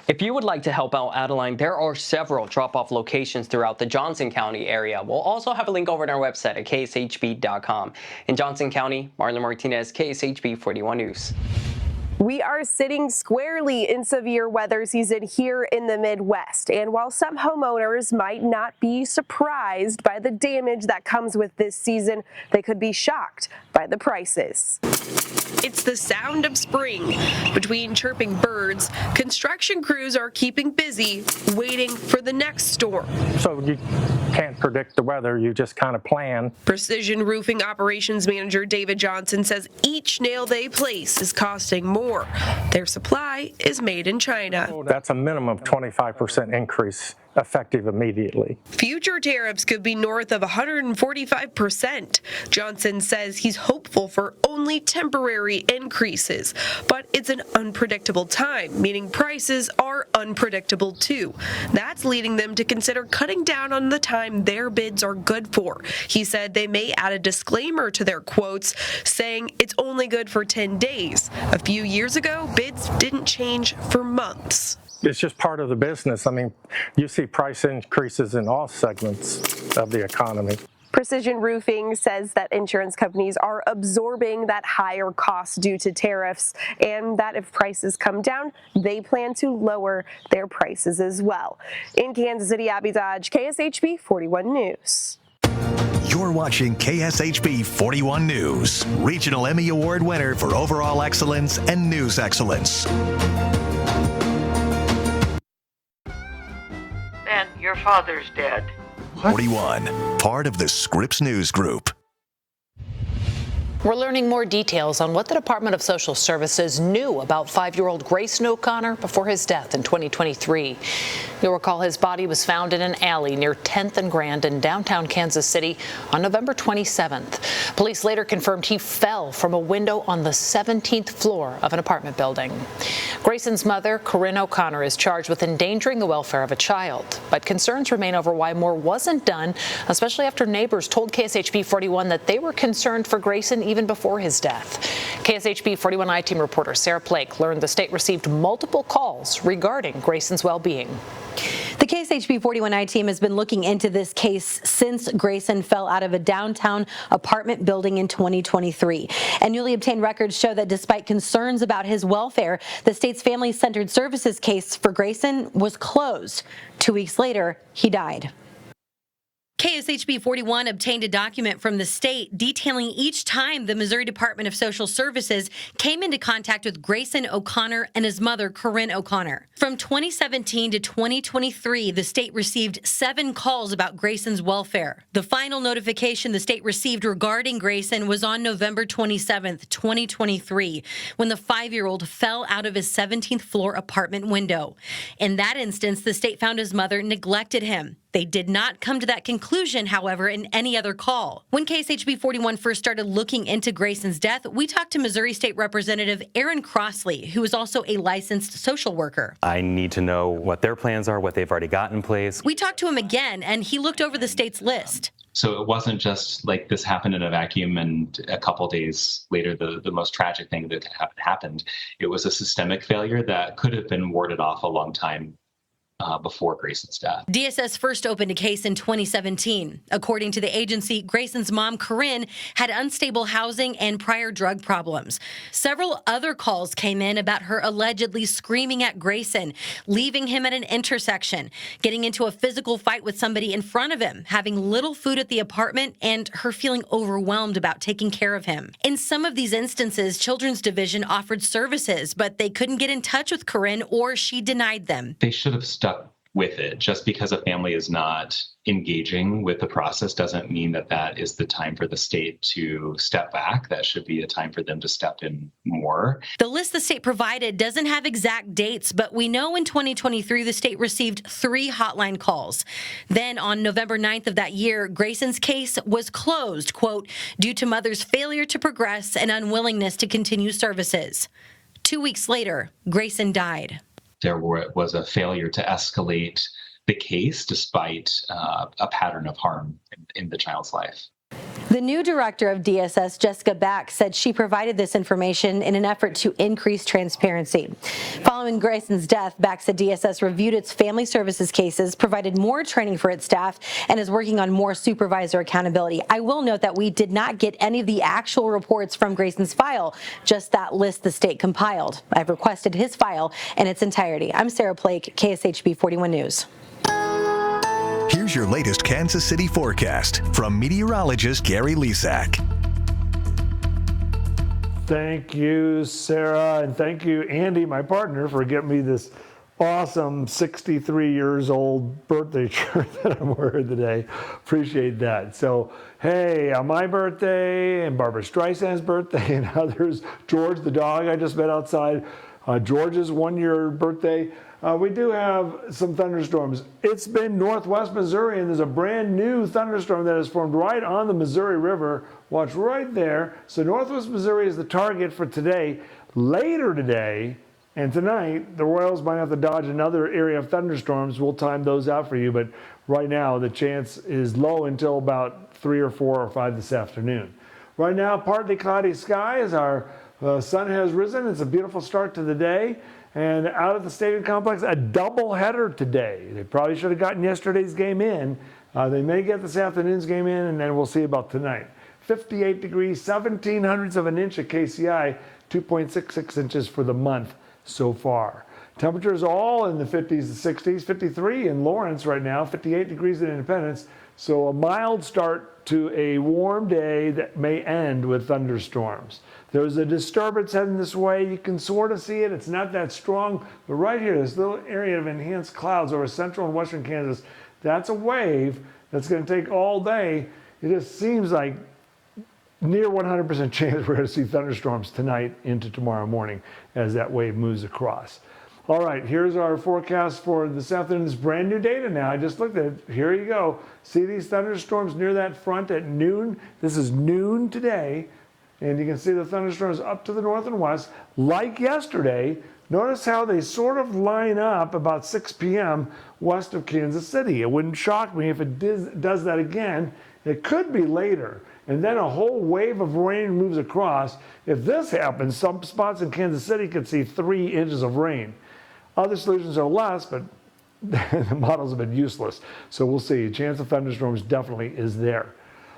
If you would like to help out Adeline, there are several drop-off locations throughout the Johnson County area. We'll also have a link over on our website at kshb.com. In Johnson County, Marlon Martinez, KSHB 41 News. We are sitting squarely in severe weather season here in the Midwest, and while some homeowners might not be surprised by the damage that comes with this season, they could be shocked by the prices. It's the sound of spring. Between chirping birds, construction crews are keeping busy, waiting for the next storm. So you can't predict the weather, you just kind of plan. Precision Roofing Operations Manager David Johnson says each nail they place is costing more. Their supply is made in China. That's a minimum 25% increase effective immediately. Future tariffs could be north of 145%. Johnson says he's hopeful for only temporary increases, but it's an unpredictable time, meaning prices are unpredictable too. That's leading them to consider cutting down on the time their bids are good for. He said they may add a disclaimer to their quotes saying it's only good for 10 days. A few years ago, bids didn't change for months. It's just part of the business. I mean, you see price increases in all segments of the economy. Precision Roofing says that insurance companies are absorbing that higher cost due to tariffs, and that if prices come down, they plan to lower their prices as well. In Kansas City, Abby Dodge, KSHB 41 News. You're watching KSHB 41 News, Regional Emmy Award winner for overall excellence and news excellence. And your father's dead. 41, part of the Scripps News Group. We're learning more details on what the Department of Social Services knew about 5-year-old Grayson O'Connor before his death in 2023. You'll recall his body was found in an alley near 10th and Grand in downtown Kansas City on November 27th. Police later confirmed he fell from a window on the 17th floor of an apartment building. Grayson's mother, Corinne O'Connor, is charged with endangering the welfare of a child, but concerns remain over why more wasn't done, especially after neighbors told KSHB 41 that they were concerned for Grayson even before his death. KSHB 41 I-Team reporter Sarah Blake learned the state received multiple calls regarding Grayson's well-being. The KSHB 41 I-Team has been looking into this case since Grayson fell out of a downtown apartment building in 2023. And newly obtained records show that despite concerns about his welfare, the state's family-centered services case for Grayson was closed. 2 weeks later, he died. KSHB 41 obtained a document from the state detailing each time the Missouri Department of Social Services came into contact with Grayson O'Connor and his mother, Corinne O'Connor. From 2017 to 2023, the state received 7 calls about Grayson's welfare. The final notification the state received regarding Grayson was on November 27th, 2023, when the 5-year-old fell out of his 17th floor apartment window. In that instance, the state found his mother neglected him. They did not come to that conclusion, however, in any other call. When KSHB 41 first started looking into Grayson's death, we talked to Missouri State Representative Aaron Crossley, who is also a licensed social worker. I need to know what their plans are, what they've already got in place. We talked to him again, and he looked over the state's list. So it wasn't just like this happened in a vacuum and a couple days later the most tragic thing that happened. It was a systemic failure that could have been warded off a long time before Grayson's death. DSS first opened a case in 2017. According to the agency, Grayson's mom, Corinne, had unstable housing and prior drug problems. Several other calls came in about her allegedly screaming at Grayson, leaving him at an intersection, getting into a physical fight with somebody in front of him, having little food at the apartment, and her feeling overwhelmed about taking care of him. In some of these instances, Children's Division offered services, but they couldn't get in touch with Corinne or she denied them. They should have stuck with it. Just because a family is not engaging with the process doesn't mean that that is the time for the state to step back. That should be a time for them to step in more. The list the state provided doesn't have exact dates, but we know in 2023 the state received 3 hotline calls. Then on November 9th of that year, Grayson's case was closed, quote, due to mother's failure to progress and unwillingness to continue services. 2 weeks later, Grayson died. There was a failure to escalate the case despite a pattern of harm in the child's life. The new director of DSS, Jessica Back, said she provided this information in an effort to increase transparency. Following Grayson's death, Back said DSS reviewed its family services cases, provided more training for its staff, and is working on more supervisor accountability. I will note that we did not get any of the actual reports from Grayson's file, just that list the state compiled. I've requested his file in its entirety. I'm Sarah Plake, KSHB 41 News. Here's your latest Kansas City forecast from meteorologist Gary Lisak. Thank you, Sarah, and thank you, Andy, my partner, for getting me this awesome 63 years old birthday shirt that I'm wearing today. Appreciate that. So, hey, on my birthday and Barbara Streisand's birthday and others, George the dog I just met outside, George's 1-year birthday, we do have some thunderstorms. It's been northwest Missouri, and there's a brand new thunderstorm that has formed right on the Missouri River. Watch right there. So northwest Missouri is the target for today. Later today and tonight, the Royals might have to dodge another area of thunderstorms. We'll time those out for you, but right now the chance is low until about 3 or 4 or 5 this afternoon. Right now, partly cloudy skies. Our sun has risen. It's a beautiful start to the day. And out at the stadium complex, a doubleheader today. They probably should have gotten yesterday's game in. They may get this afternoon's game in, and then we'll see about tonight. 58 degrees, 0.17 of an inch at KCI, 2.66 inches for the month so far. Temperatures all in the 50s to 60s, 53 in Lawrence right now, 58 degrees in Independence. So a mild start to a warm day that may end with thunderstorms. There's a disturbance heading this way. You can sort of see it. It's not that strong. But right here, this little area of enhanced clouds over central and western Kansas, that's a wave that's going to take all day. It just seems like near 100% chance we're going to see thunderstorms tonight into tomorrow morning as that wave moves across. All right, here's our forecast for this afternoon. This brand new data now. I just looked at it. Here you go. See these thunderstorms near that front at noon? This is noon today. And you can see the thunderstorms up to the north and west. Like yesterday, notice how they sort of line up about 6 p.m. west of Kansas City. It wouldn't shock me if it does that again. It could be later. And then a whole wave of rain moves across. If this happens, some spots in Kansas City could see 3 inches of rain. Other solutions are less, but the models have been useless. So we'll see. A chance of thunderstorms definitely is there.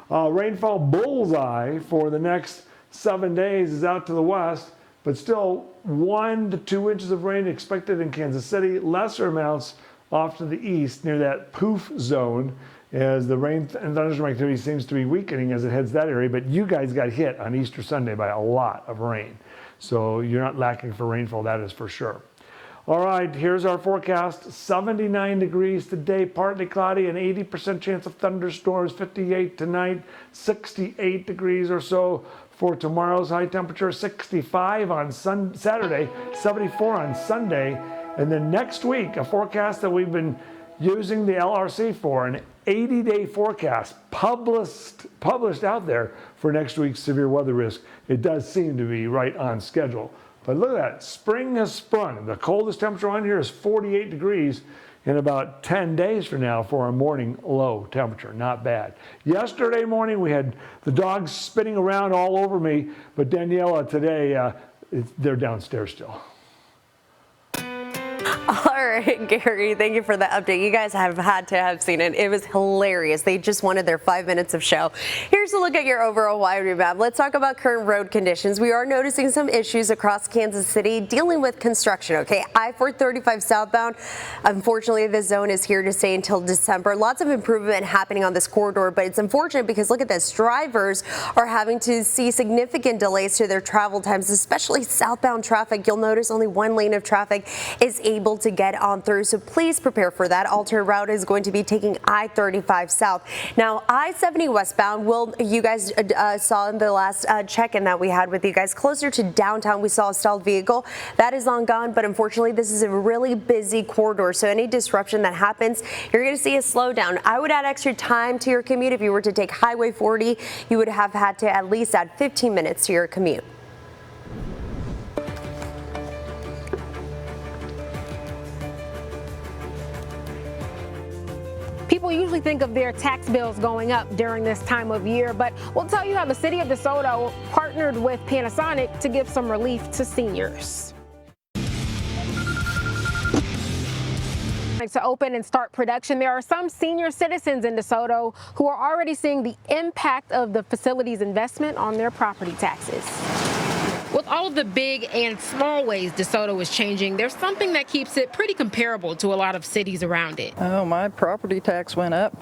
Rainfall bullseye for the next 7 days is out to the west, but still 1 to 2 inches of rain expected in Kansas City. Lesser amounts off to the east near that poof zone as the rain and thunderstorm activity seems to be weakening as it heads that area, but you guys got hit on Easter Sunday by a lot of rain. So you're not lacking for rainfall, that is for sure. All right, here's our forecast. 79 degrees today, partly cloudy, an 80% chance of thunderstorms, 58 tonight, 68 degrees or so for tomorrow's high temperature, 65 on Saturday, 74 on Sunday. And then next week, a forecast that we've been using the LRC for, an 80-day forecast published out there for next week's severe weather risk. It does seem to be right on schedule. But look at that, spring has sprung. The coldest temperature on here is 48 degrees in about 10 days from now for a morning low temperature. Not bad. Yesterday morning we had the dogs spinning around all over me, but Daniela today, they're downstairs still. All right, Gary, thank you for the update. You guys have had to have seen it. It was hilarious. They just wanted their 5 minutes of show. Here's a look at your overall wide map. Let's talk about current road conditions. We are noticing some issues across Kansas City dealing with construction, okay? I-435 southbound, unfortunately, this zone is here to stay until December. Lots of improvement happening on this corridor, but it's unfortunate because look at this. Drivers are having to see significant delays to their travel times, especially southbound traffic. You'll notice only one lane of traffic is able to get on through, so please prepare for that. Alternate route is going to be taking I-35 south. Now, I-70 westbound, you guys saw in the last check-in that we had with you guys, closer to downtown, we saw a stalled vehicle. That is long gone, but unfortunately, this is a really busy corridor, so any disruption that happens, you're going to see a slowdown. I would add extra time to your commute. If you were to take Highway 40, you would have had to at least add 15 minutes to your commute. People usually think of their tax bills going up during this time of year, but we'll tell you how the city of DeSoto partnered with Panasonic to give some relief to seniors. To open and start production, there are some senior citizens in DeSoto who are already seeing the impact of the facility's investment on their property taxes. With all of the big and small ways DeSoto is changing, there's something that keeps it pretty comparable to a lot of cities around it. Oh, my property tax went up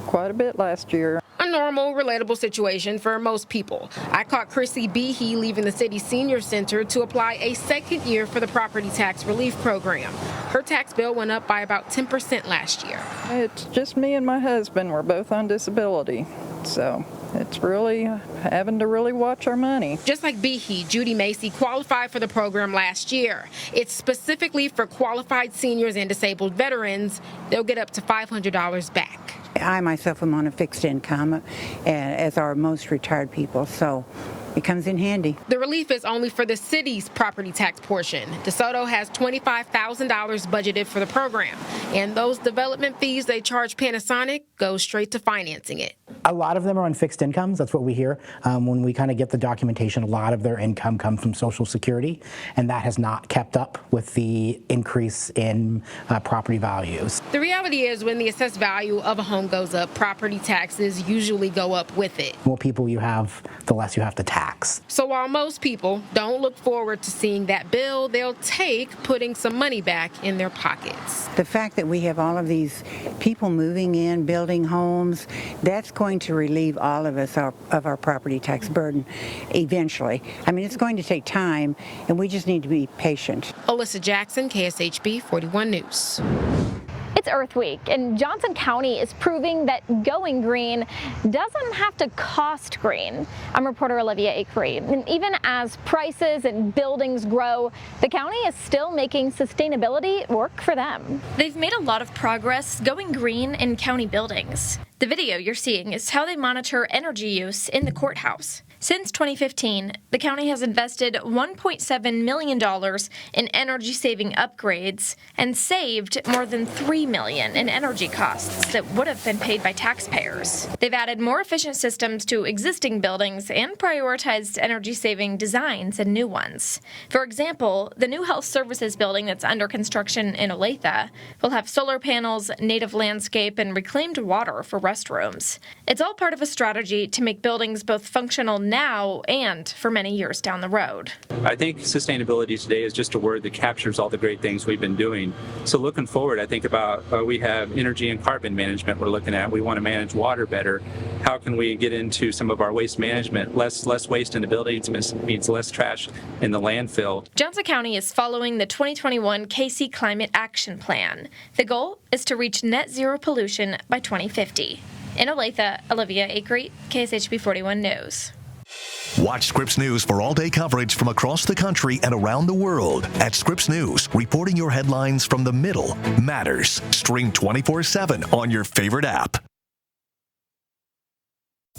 quite a bit last year. A normal, relatable situation for most people. I caught Chrissy Behe leaving the city senior center to apply a second year for the property tax relief program. Her tax bill went up by about 10% last year. It's just me and my husband. We're both on disability, so it's really having to really watch our money. Just like Behe, Judy Macy qualified for the program last year. It's specifically for qualified seniors and disabled veterans. They'll get up to $500 back. I myself am on a fixed income, as are most retired people, so it comes in handy. The relief is only for the city's property tax portion. DeSoto has $25,000 budgeted for the program, and those development fees they charge Panasonic go straight to financing it. A lot of them are on fixed incomes. That's what we hear when we kind of get the documentation. A lot of their income comes from Social Security, and that has not kept up with the increase in property values. The reality is when the assessed value of a home goes up, property taxes usually go up with it. The more people you have, the less you have to tax. So while most people don't look forward to seeing that bill, they'll take putting some money back in their pockets. The fact that we have all of these people moving in, building homes, that's going to relieve all of us of our property tax burden eventually. I mean, it's going to take time, and we just need to be patient. Alyssa Jackson, KSHB 41 News. It's Earth Week, and Johnson County is proving that going green doesn't have to cost green. I'm reporter Olivia Acree, and even as prices and buildings grow, the county is still making sustainability work for them. They've made a lot of progress going green in county buildings. The video you're seeing is how they monitor energy use in the courthouse. Since 2015, the county has invested $1.7 million in energy-saving upgrades and saved more than $3 million in energy costs that would have been paid by taxpayers. They've added more efficient systems to existing buildings and prioritized energy-saving designs and new ones. For example, the new health services building that's under construction in Olathe will have solar panels, native landscape, and reclaimed water for restrooms. It's all part of a strategy to make buildings both functional now and for many years down the road. I think sustainability today is just a word that captures all the great things we've been doing. So looking forward, I think about we have energy and carbon management we're looking at. We want to manage water better. How can we get into some of our waste management? Less waste in the buildings means less trash in the landfill. Johnson County is following the 2021 KC Climate Action Plan. The goal is to reach net zero pollution by 2050. In Olathe, Olivia Akery, KSHB 41 News. Watch Scripps News for all-day coverage from across the country and around the world. At Scripps News, reporting your headlines from the middle matters. Stream 24/7 on your favorite app.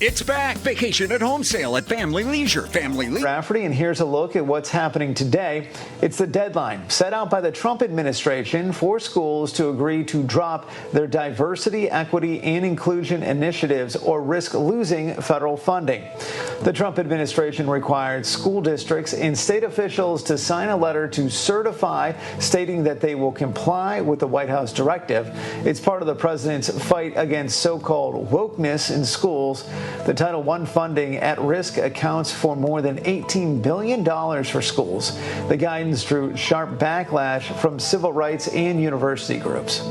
It's back. Vacation at home sale at Family Leisure. Rafferty, and here's a look at what's happening today. It's the deadline set out by the Trump administration for schools to agree to drop their diversity, equity, and inclusion initiatives or risk losing federal funding. The Trump administration required school districts and state officials to sign a letter to certify, stating that they will comply with the White House directive. It's part of the president's fight against so-called wokeness in schools. The Title I funding at risk accounts for more than $18 billion for schools. The guidance drew sharp backlash from civil rights and university groups.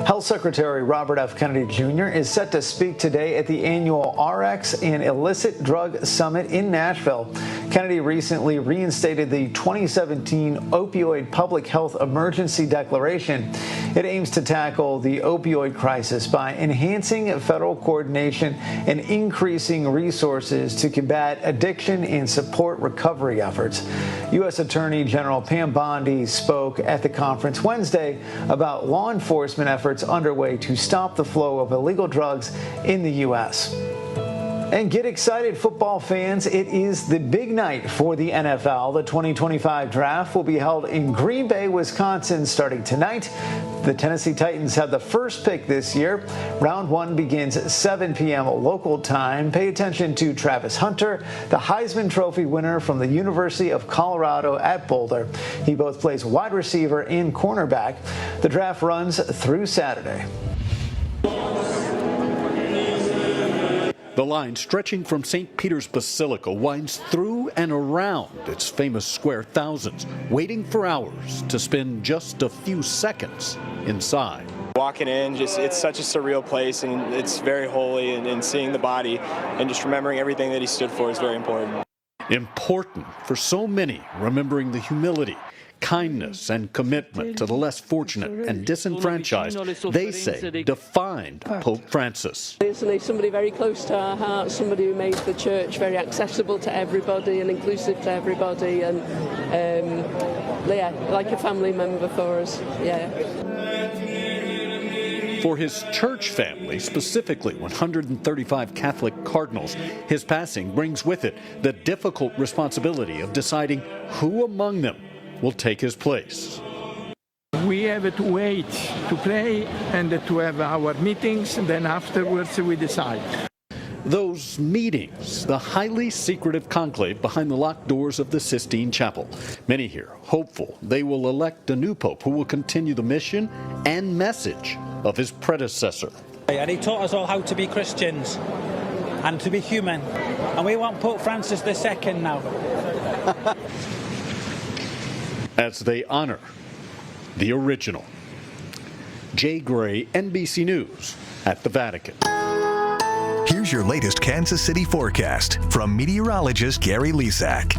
Health Secretary Robert F. Kennedy Jr. is set to speak today at the annual RX and Illicit Drug Summit in Nashville. Kennedy recently reinstated the 2017 Opioid Public Health Emergency Declaration. It aims to tackle the opioid crisis by enhancing federal coordination and increasing resources to combat addiction and support recovery efforts. U.S. Attorney General Pam Bondi spoke at the conference Wednesday about law enforcement efforts underway to stop the flow of illegal drugs in the U.S. And get excited, football fans. It is the big night for the NFL. The 2025 draft will be held in Green Bay, Wisconsin, starting tonight. The Tennessee Titans have the first pick this year. Round 1 begins 7 p.m. local time. Pay attention to Travis Hunter, the Heisman Trophy winner from the University of Colorado at Boulder. He both plays wide receiver and cornerback. The draft runs through Saturday. The line stretching from St. Peter's Basilica winds through and around its famous square thousands, waiting for hours to spend just a few seconds inside. Walking in, it's such a surreal place, and it's very holy, and seeing the body and just remembering everything that he stood for is very important. Important for so many, remembering the humility, kindness, and commitment to the less fortunate and disenfranchised, they say, defined Pope Francis. It's somebody very close to our hearts, somebody who made the church very accessible to everybody and inclusive to everybody, and like a family member for us, For his church family, specifically 135 Catholic cardinals, his passing brings with it the difficult responsibility of deciding who among them will take his place. We have to wait to pray and to have our meetings, and then afterwards we decide. Those meetings, the highly secretive conclave behind the locked doors of the Sistine Chapel. Many here hopeful they will elect a new pope who will continue the mission and message of his predecessor. And he taught us all how to be Christians and to be human. And we want Pope Francis II now. As they honor the original. Jay Gray, NBC News at the Vatican. Here's your latest Kansas City forecast from meteorologist Gary Lesak.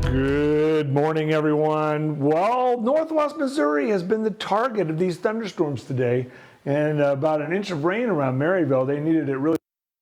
Good morning, everyone. Well, northwest Missouri has been the target of these thunderstorms today, and about an inch of rain around Maryville. They needed it really.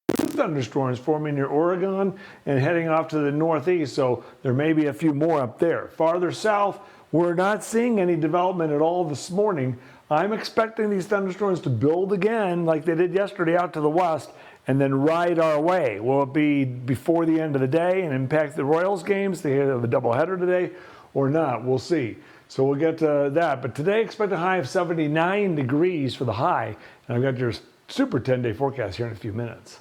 Thunderstorms forming near Oregon and heading off to the northeast, so there may be a few more up there. Farther south, we're not seeing any development at all this morning. I'm expecting these thunderstorms to build again like they did yesterday out to the west and then ride our way. Will it be before the end of the day and impact the Royals games? They have a doubleheader today or not? We'll see. So we'll get to that. But today, expect a high of 79 degrees for the high. And I've got your super 10-day forecast here in a few minutes.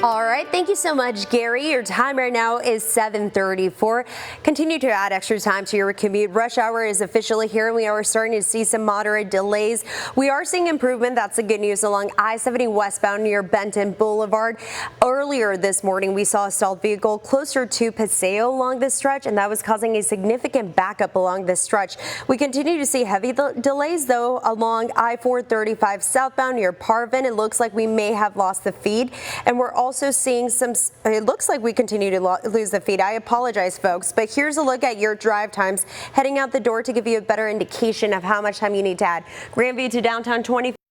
All right, thank you so much, Gary. Your time right now is 7:34. Continue to add extra time to your commute. Rush hour is officially here, and we are starting to see some moderate delays. We are seeing improvement. That's the good news along I-70 westbound near Benton Boulevard. Earlier this morning, we saw a stalled vehicle closer to Paseo along this stretch, and that was causing a significant backup along this stretch. We continue to see heavy delays, though, along I-435 southbound near Parvin. It looks like we may have lost the feed, and we're also seeing some, it looks like we continue to lose the feed. I apologize, folks, but here's a look at your drive times heading out the door to give you a better indication of how much time you need to add. Grandview to downtown 20